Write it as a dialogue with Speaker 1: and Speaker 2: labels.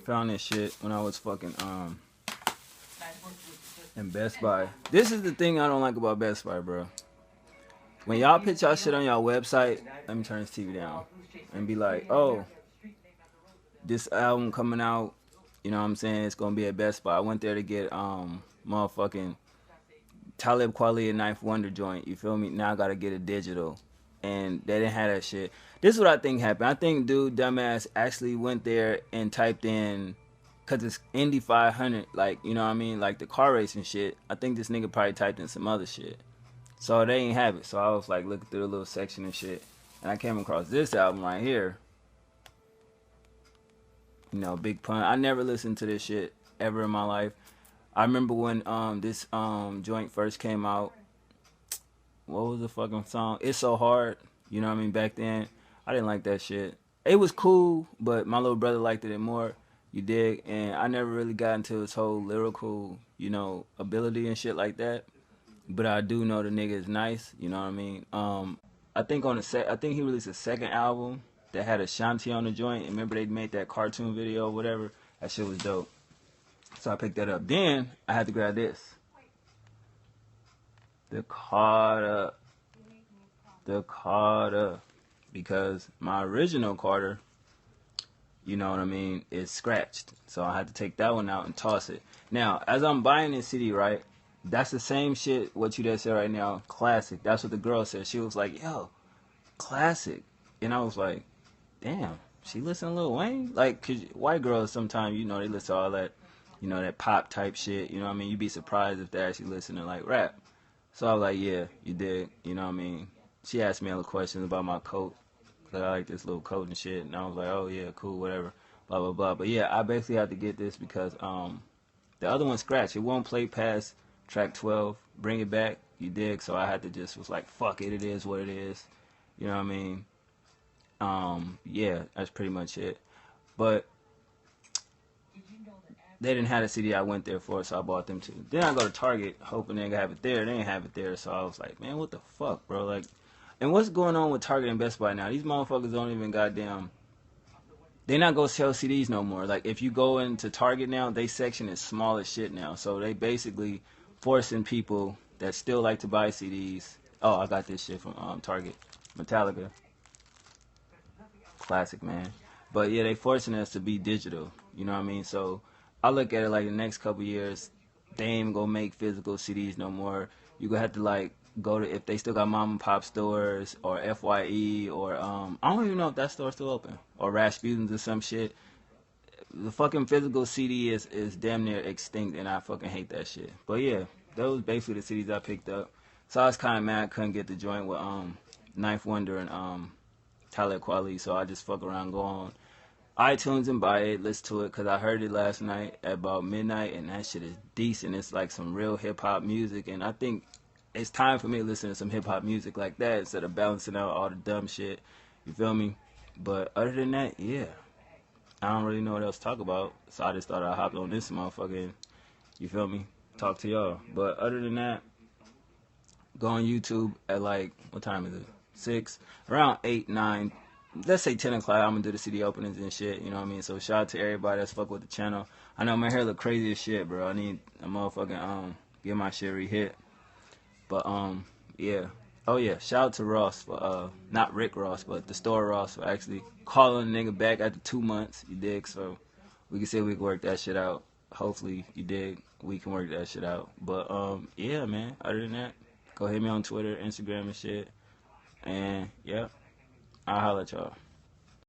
Speaker 1: Found this shit when I was fucking in Best Buy. This is the thing I don't like about Best Buy, bro. When y'all put y'all shit on y'all website, let me turn this TV down and be like, oh, this album coming out, you know what I'm saying? It's gonna be at Best Buy. I went there to get motherfucking Talib Kweli and Knife Wonder joint. You feel me? Now I gotta get a digital, and they didn't have that shit. This is what I think happened. I think dude dumbass actually went there and typed in, cause it's Indy 500, like you know what I mean, like the car racing shit. I think this nigga probably typed in some other shit, so they ain't have it. So I was like looking through the little section and shit, and I came across this album right here. You know, Big Pun. I never listened to this shit ever in my life. I remember when this joint first came out. What was the fucking song? It's So Hard. You know what I mean? Back then, I didn't like that shit. It was cool, but my little brother liked it more. You dig? And I never really got into his whole lyrical, you know, ability and shit like that. But I do know the nigga is nice. You know what I mean? I think I think he released a second album that had Ashanti on the joint. And remember they made that cartoon video or whatever? That shit was dope. So I picked that up. Then I had to grab this. The Carter. Because my original Carter, you know what I mean, is scratched. So I had to take that one out and toss it. Now, as I'm buying this CD, right, that's the same shit what you just said right now, classic. That's what the girl said. She was like, yo, classic. And I was like, damn, she listen to Lil Wayne? Like, 'cause white girls sometimes, you know, they listen to all that, you know, that pop type shit. You know what I mean? You'd be surprised if they actually listen to, like, rap. So I was like, yeah, you did. You know what I mean? She asked me other questions about my coat. Cause I like this little coat and shit. And I was like, oh, yeah, cool, whatever. Blah, blah, blah. But, yeah, I basically had to get this because the other one scratched. It won't play past track 12. Bring it back. You dig? So I had to just was like, fuck it. It is what it is. You know what I mean? Yeah, that's pretty much it. But they didn't have the CD I went there for, so I bought them too. Then I go to Target, hoping they have it there. They didn't have it there, so I was like, man, what the fuck, bro? Like, and what's going on with Target and Best Buy now? These motherfuckers don't even goddamn. They not gonna sell CDs no more. Like, if you go into Target now, they section is small as shit now. So they basically forcing people that still like to buy CDs. Oh, I got this shit from Target, Metallica. Classic, man. But yeah, they forcing us to be digital. You know what I mean? So I look at it like the next couple years, they ain't even gonna make physical CDs no more. You gonna have to like go to, if they still got mom and pop stores or FYE or I don't even know if that store's still open, or Rasputin's or some shit. The fucking physical CD is damn near extinct, and I fucking hate that shit. But yeah, those basically the CDs I picked up. So I was kind of mad I couldn't get the joint with Knife Wonder and Talib Kweli, so I just fuck around, go on iTunes and buy it, listen to it, because I heard it last night at about midnight, and that shit is decent. It's like some real hip-hop music, and I think it's time for me to listen to some hip-hop music like that instead of balancing out all the dumb shit. You feel me? But other than that, yeah, I don't really know what else to talk about, so I just thought I'd hop on this motherfucker and, you feel me, talk to y'all. But other than that, go on YouTube at like, what time is it? 6, around 8, 9, let's say 10 o'clock, I'm gonna do the CD openings and shit, you know what I mean? So shout out to everybody that's fuck with the channel. I know my hair look crazy as shit, bro. I need a motherfucking get my shit re-hit. But yeah. Oh yeah, shout out to Ross for not Rick Ross, but the store Ross for actually calling the nigga back after 2 months, you dig? So we can see if we can work that shit out. Hopefully, you dig, we can work that shit out. But yeah, man, other than that, go hit me on Twitter, Instagram and shit. And yeah, I'll holler at y'all.